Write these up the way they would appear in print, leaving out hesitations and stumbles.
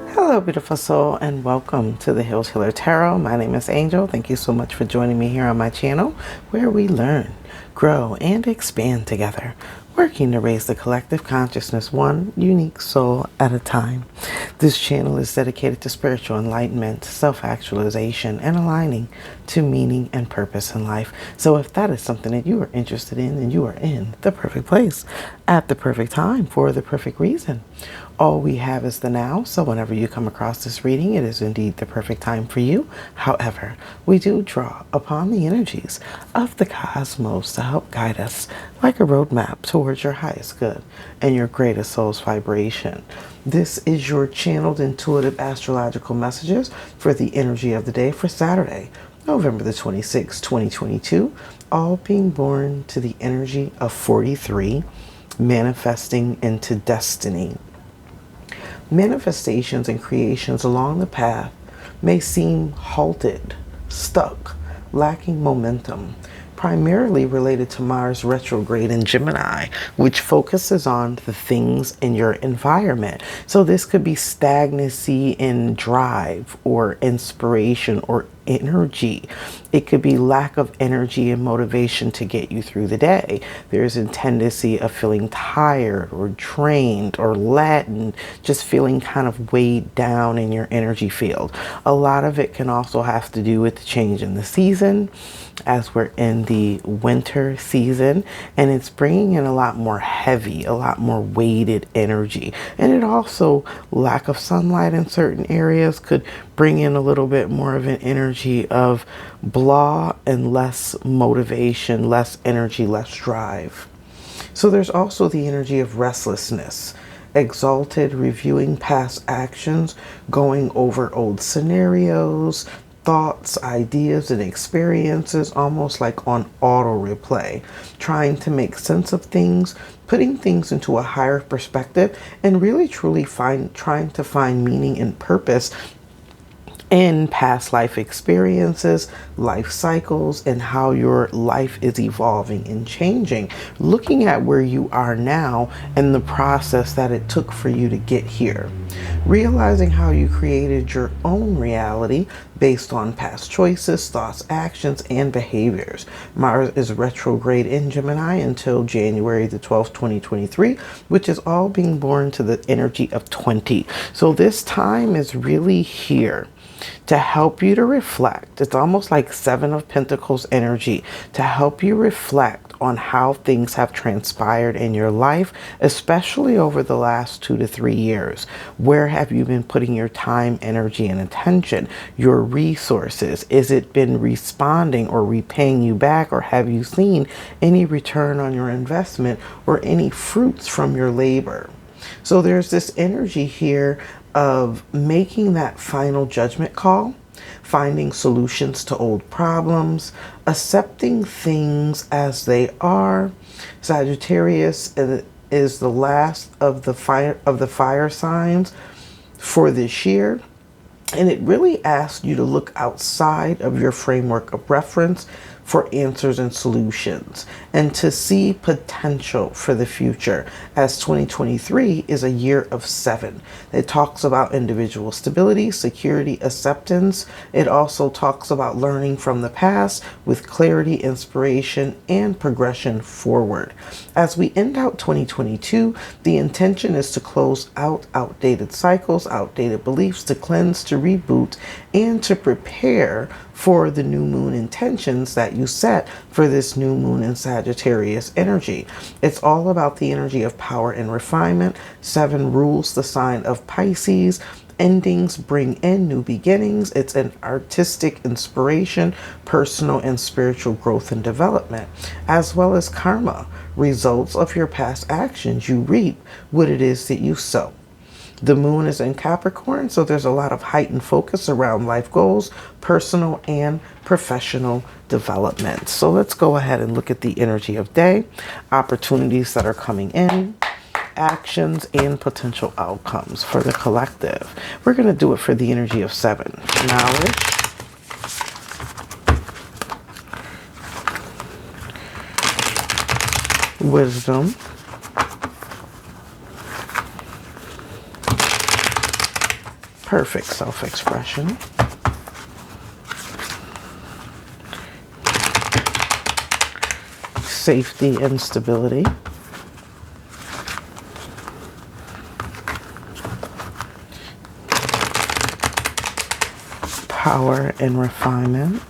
Hello, beautiful soul, and welcome to the Hills Healer Tarot. My name is Angel. Thank you so much for joining me here on my channel, where we learn, grow, and expand together, working to raise the collective consciousness one unique soul at a time. This channel is dedicated to spiritual enlightenment, self-actualization, and aligning to meaning and purpose in life. So if that is something that you are interested in, then you are in the perfect place at the perfect time for the perfect reason. All we have is the now, so whenever you come across this reading, it is indeed the perfect time for you. However, we do draw upon the energies of the cosmos to help guide us like a roadmap towards your highest good and your greatest soul's vibration. This is your channeled intuitive astrological messages for the energy of the day for Saturday, November the 26th, 2022, all being born to the energy of 43, manifesting into destiny. Manifestations and creations along the path may seem halted, stuck, lacking momentum, primarily related to Mars retrograde in Gemini, which focuses on the things in your environment. So this could be stagnancy in drive or inspiration or energy. It could be lack of energy and motivation to get you through the day. There's a tendency of feeling tired or drained or laden, just feeling kind of weighed down in your energy field. A lot of it can also have to do with the change in the season, as we're in the winter season, and it's bringing in a lot more heavy, a lot more weighted energy. And it also, lack of sunlight in certain areas could bring in a little bit more of an energy of blah and less motivation, less energy, less drive. So there's also the energy of restlessness, exalted, reviewing past actions, going over old scenarios, thoughts, ideas, and experiences, almost like on auto replay, trying to make sense of things, putting things into a higher perspective, and really truly trying to find meaning and purpose in past life experiences, life cycles, and how your life is evolving and changing. Looking at where you are now and the process that it took for you to get here. Realizing how you created your own reality based on past choices, thoughts, actions, and behaviors. Mars is retrograde in Gemini until January the 12th, 2023, which is all being born to the energy of 20. So this time is really here to help you to reflect. It's almost like Seven of Pentacles energy to help you reflect on how things have transpired in your life, especially over the last 2 to 3 years. Where have you been putting your time, energy, and attention, your resources? Is it been responding or repaying you back, or have you seen any return on your investment or any fruits from your labor? So there's this energy here of making that final judgment call, finding solutions to old problems, accepting things as they are. Sagittarius is the last of the fire signs for this year, and it really asks you to look outside of your framework of reference for answers and solutions, and to see potential for the future, as 2023 is a year of 7. It talks about individual stability, security, acceptance. It also talks about learning from the past with clarity, inspiration, and progression forward. As we end out 2022, the intention is to close out outdated cycles, outdated beliefs, to cleanse, to reboot, and to prepare for the new moon intentions that you set for this new moon in Sagittarius energy. It's all about the energy of power and refinement. 7 rules the sign of Pisces. Endings bring in new beginnings. It's an artistic inspiration, personal and spiritual growth and development, as well as karma, results of your past actions. You reap what it is that you sow. The moon is in Capricorn, so there's a lot of heightened focus around life goals, personal and professional development. So let's go ahead and look at the energy of day, opportunities that are coming in, actions, and potential outcomes for the collective. We're going to do it for the energy of 7. Knowledge, wisdom, perfect self-expression, safety and stability, power and refinement,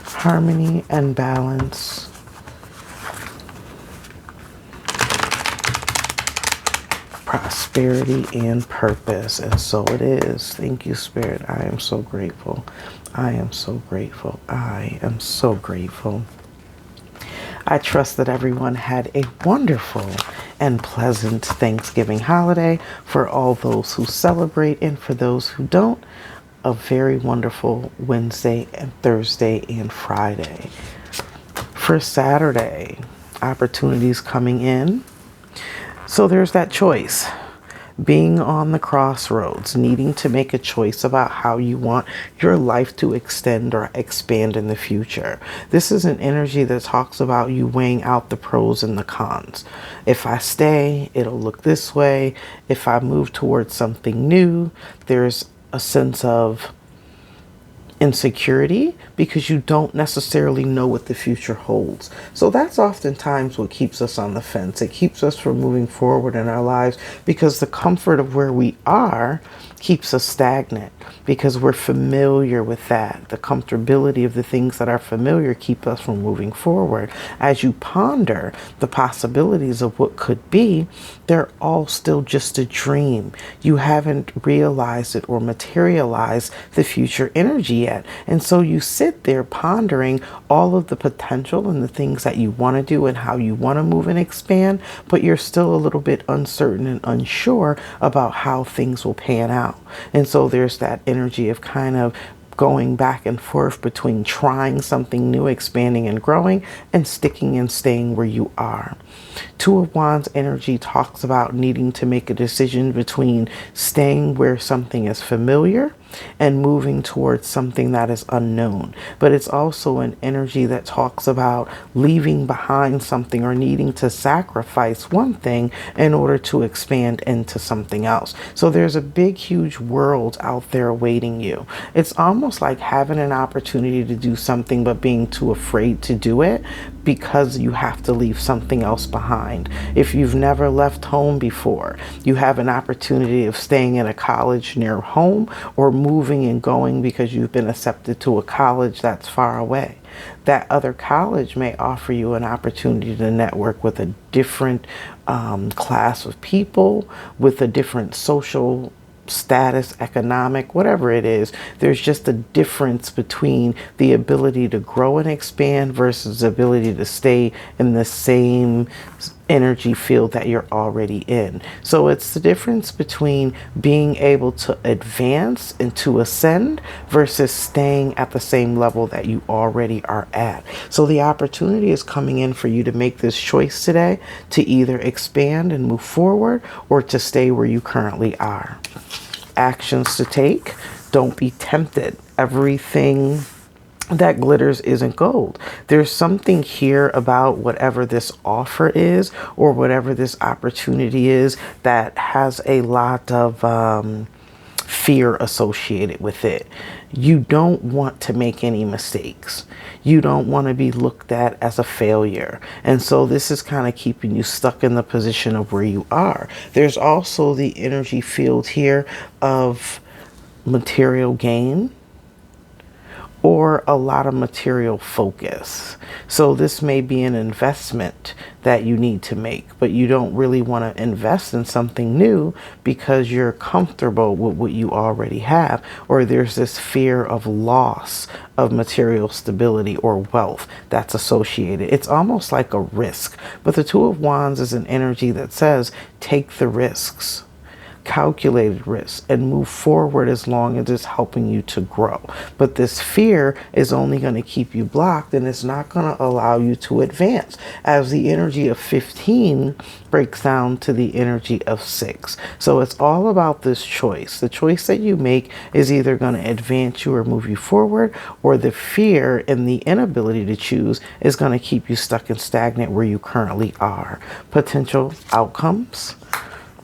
harmony and balance, prosperity and purpose. And so it is. Thank you, Spirit. I am so grateful. I am so grateful. I am so grateful. I trust that everyone had a wonderful and pleasant Thanksgiving holiday. For all those who celebrate and for those who don't, a very wonderful Wednesday and Thursday and Friday. For Saturday, opportunities coming in. So there's that choice. Being on the crossroads, needing to make a choice about how you want your life to extend or expand in the future. This is an energy that talks about you weighing out the pros and the cons. If I stay, it'll look this way. If I move towards something new, there's a sense of insecurity because you don't necessarily know what the future holds. So that's oftentimes what keeps us on the fence. It keeps us from moving forward in our lives because the comfort of where we are keeps us stagnant because we're familiar with that. The comfortability of the things that are familiar keep us from moving forward. As you ponder the possibilities of what could be, they're all still just a dream. You haven't realized it or materialized the future energy yet. And so you sit there pondering all of the potential and the things that you want to do and how you want to move and expand, but you're still a little bit uncertain and unsure about how things will pan out. And so there's that energy of kind of going back and forth between trying something new, expanding and growing, and sticking and staying where you are. Two of Wands energy talks about needing to make a decision between staying where something is familiar and moving towards something that is unknown. But it's also an energy that talks about leaving behind something or needing to sacrifice one thing in order to expand into something else. So there's a big, huge world out there awaiting you. It's almost like having an opportunity to do something but being too afraid to do it because you have to leave something else behind. If you've never left home before, you have an opportunity of staying in a college near home or moving and going because you've been accepted to a college that's far away. That other college may offer you an opportunity to network with a different class of people, with a different social status, economic, whatever it is. There's just a difference between the ability to grow and expand versus the ability to stay in the same energy field that you're already in. So it's the difference between being able to advance and to ascend versus staying at the same level that you already are at. So the opportunity is coming in for you to make this choice today to either expand and move forward or to stay where you currently are. Actions to take. Don't be tempted. Everything that glitters isn't gold. There's something here about whatever this offer is or whatever this opportunity is that has a lot of fear associated with it. You don't want to make any mistakes. You don't want to be looked at as a failure. And so this is kind of keeping you stuck in the position of where you are. There's also the energy field here of material gain or a lot of material focus. So this may be an investment that you need to make, but you don't really want to invest in something new because you're comfortable with what you already have, or there's this fear of loss of material stability or wealth that's associated. It's almost like a risk, but the Two of Wands is an energy that says take the risks, calculated risks, and move forward as long as it's helping you to grow. But this fear is only going to keep you blocked, and it's not going to allow you to advance, as the energy of 15 breaks down to the energy of 6. So it's all about this choice. The choice that you make is either going to advance you or move you forward, or the fear and the inability to choose is going to keep you stuck and stagnant where you currently are. Potential outcomes: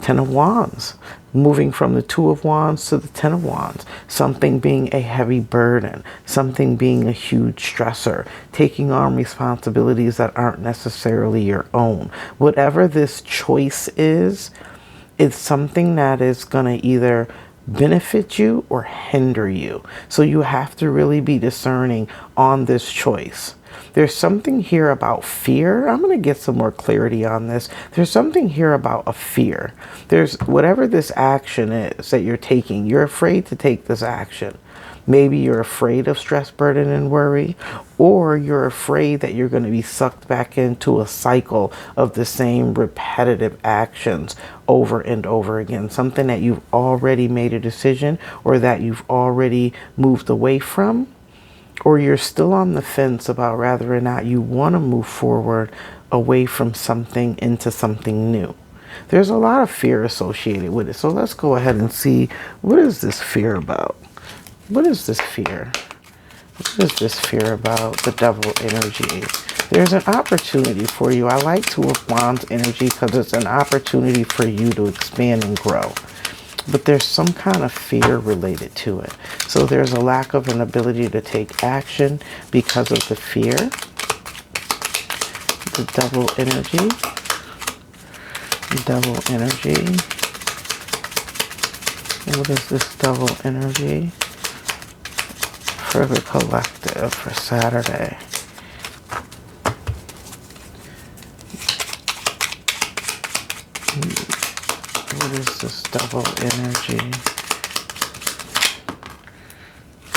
Ten of Wands, moving from the Two of Wands to the Ten of Wands, something being a heavy burden, something being a huge stressor, taking on responsibilities that aren't necessarily your own. Whatever this choice is, it's something that is going to either benefit you or hinder you. So you have to really be discerning on this choice. There's something here about fear. I'm going to get some more clarity on this. There's something here about a fear. There's whatever this action is that you're taking, you're afraid to take this action. Maybe you're afraid of stress, burden, and worry, or you're afraid that you're going to be sucked back into a cycle of the same repetitive actions over and over again. Something that you've already made a decision or that you've already moved away from, or you're still on the fence about whether or not you want to move forward away from something into something new. There's a lot of fear associated with it. So let's go ahead and see, what is this fear about? What is this fear? What is this fear about? The Devil energy. There's an opportunity for you. I like Two of Wands energy because it's an opportunity for you to expand and grow. But there's some kind of fear related to it. So there's a lack of an ability to take action because of the fear. The Devil energy. Devil energy. What is this Devil energy for the collective for Saturday? What is this Devil energy?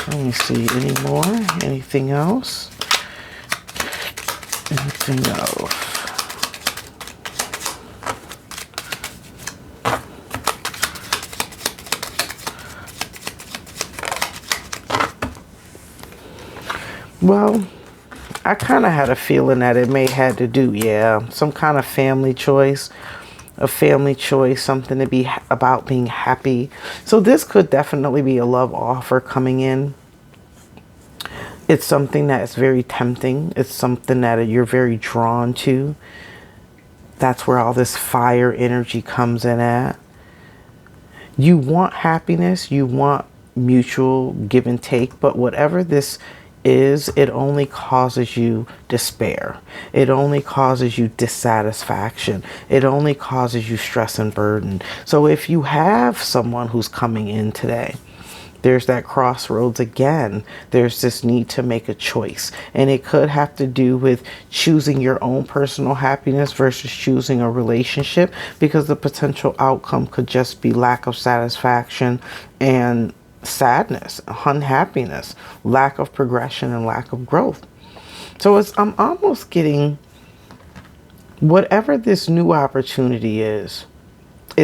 Let me see. Any more? Anything else? Anything else? Well, I kind of had a feeling that it may have to do, some kind of family choice. A family choice, something to be about being happy. So this could definitely be a love offer coming in. It's something that is very tempting. It's something that you're very drawn to. That's where all this fire energy comes in at. You want happiness. You want mutual give and take. But whatever this is, it only causes you despair. It only causes you dissatisfaction. It only causes you stress and burden. So if you have someone who's coming in today, there's that crossroads again. There's this need to make a choice. And it could have to do with choosing your own personal happiness versus choosing a relationship, because the potential outcome could just be lack of satisfaction and sadness, unhappiness, lack of progression, and lack of growth. So I'm almost getting whatever this new opportunity is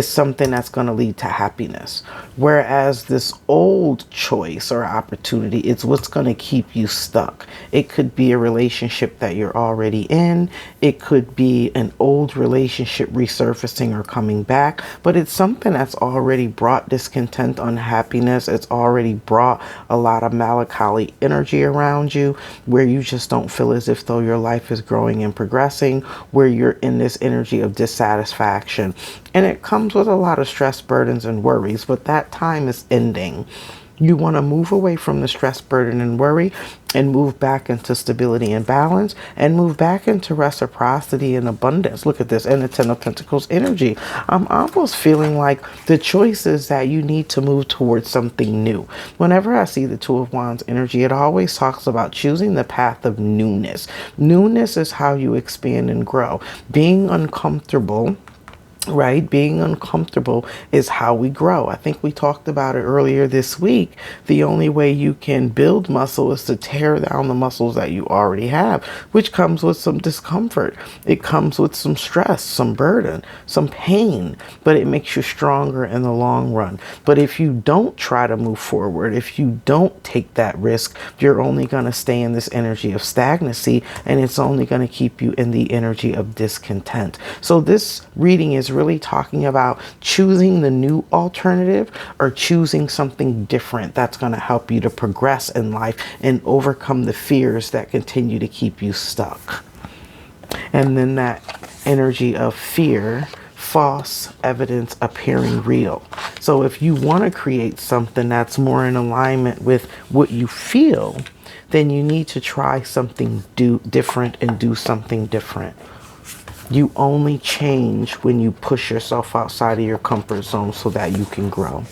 something that's going to lead to happiness. Whereas this old choice or opportunity, it's what's going to keep you stuck. It could be a relationship that you're already in. It could be an old relationship resurfacing or coming back. But it's something that's already brought discontent, unhappiness. It's already brought a lot of melancholy energy around you, where you just don't feel as if though your life is growing and progressing, where you're in this energy of dissatisfaction. And it comes with a lot of stress, burdens, and worries, but that time is ending. You want to move away from the stress, burden, and worry and move back into stability and balance and move back into reciprocity and abundance. Look at this, and the Ten of Pentacles energy. I'm almost feeling like the choices that you need to move towards something new. Whenever I see the Two of Wands energy, it always talks about choosing the path of newness. Newness is how you expand and grow. Being uncomfortable, right? Being uncomfortable is how we grow. I think we talked about it earlier this week. The only way you can build muscle is to tear down the muscles that you already have, which comes with some discomfort. It comes with some stress, some burden, some pain, but it makes you stronger in the long run. But if you don't try to move forward, if you don't take that risk, you're only going to stay in this energy of stagnancy, and it's only going to keep you in the energy of discontent. So this reading is really talking about choosing the new alternative or choosing something different that's going to help you to progress in life and overcome the fears that continue to keep you stuck. And then that energy of fear, false evidence appearing real. So if you want to create something that's more in alignment with what you feel, then you need to try something different and do something different. You only change when you push yourself outside of your comfort zone so that you can grow.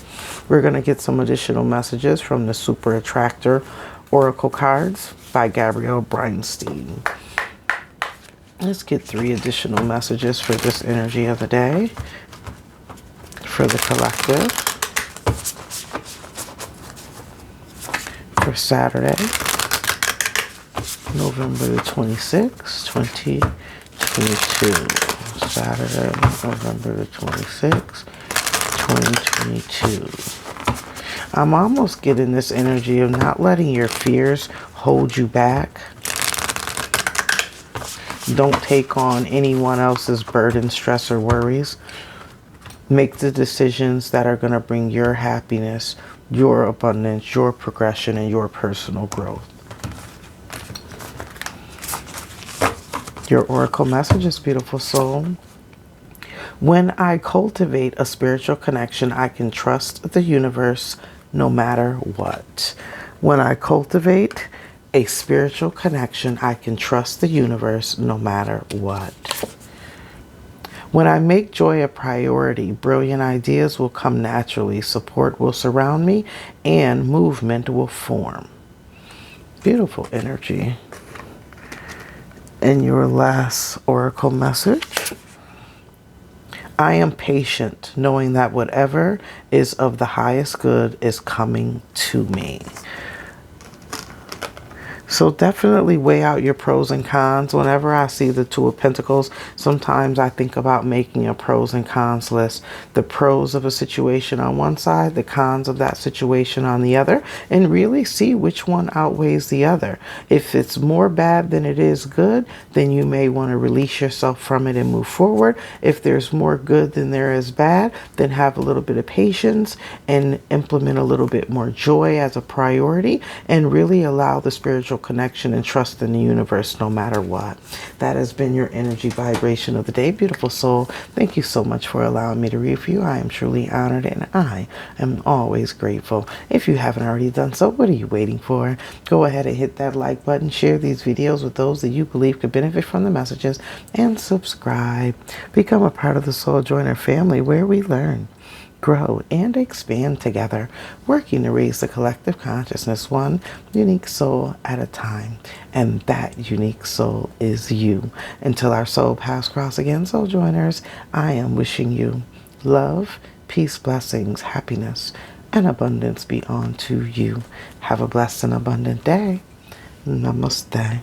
We're going to get some additional messages from the Super Attractor Oracle cards by Gabrielle Breinstein. Let's get 3 additional messages for this energy of the day for the collective for Saturday, November the 26th, 2022. Saturday, November the 26th, 2022. I'm almost getting this energy of not letting your fears hold you back. Don't take on anyone else's burden, stress, or worries. Make the decisions that are going to bring your happiness, your abundance, your progression, and your personal growth. Your oracle messages, beautiful soul. When I cultivate a spiritual connection, I can trust the universe no matter what. When I cultivate a spiritual connection, I can trust the universe no matter what. When I make joy a priority, brilliant ideas will come naturally, support will surround me, and movement will form. Beautiful energy. And your last oracle message. I am patient, knowing that whatever is of the highest good is coming to me. So definitely weigh out your pros and cons. Whenever I see the Two of Pentacles, sometimes I think about making a pros and cons list. The pros of a situation on one side, the cons of that situation on the other, and really see which one outweighs the other. If it's more bad than it is good, then you may want to release yourself from it and move forward. If there's more good than there is bad, then have a little bit of patience and implement a little bit more joy as a priority, and really allow the spiritual connection and trust in the universe no matter what. That has been your energy vibration of the day, beautiful soul. Thank you so much for allowing me to read for you. I am truly honored, and I am always grateful. If you haven't already done so, what are you waiting for? Go ahead and hit that like button, share these videos with those that you believe could benefit from the messages, and subscribe. Become a part of the Soul Joyner family, where we learn, grow, and expand together, working to raise the collective consciousness one unique soul at a time. And that unique soul is you. Until our soul paths cross again, Soul Joiners, I am wishing you love, peace, blessings, happiness, and abundance be unto you. Have a blessed and abundant day. Namaste.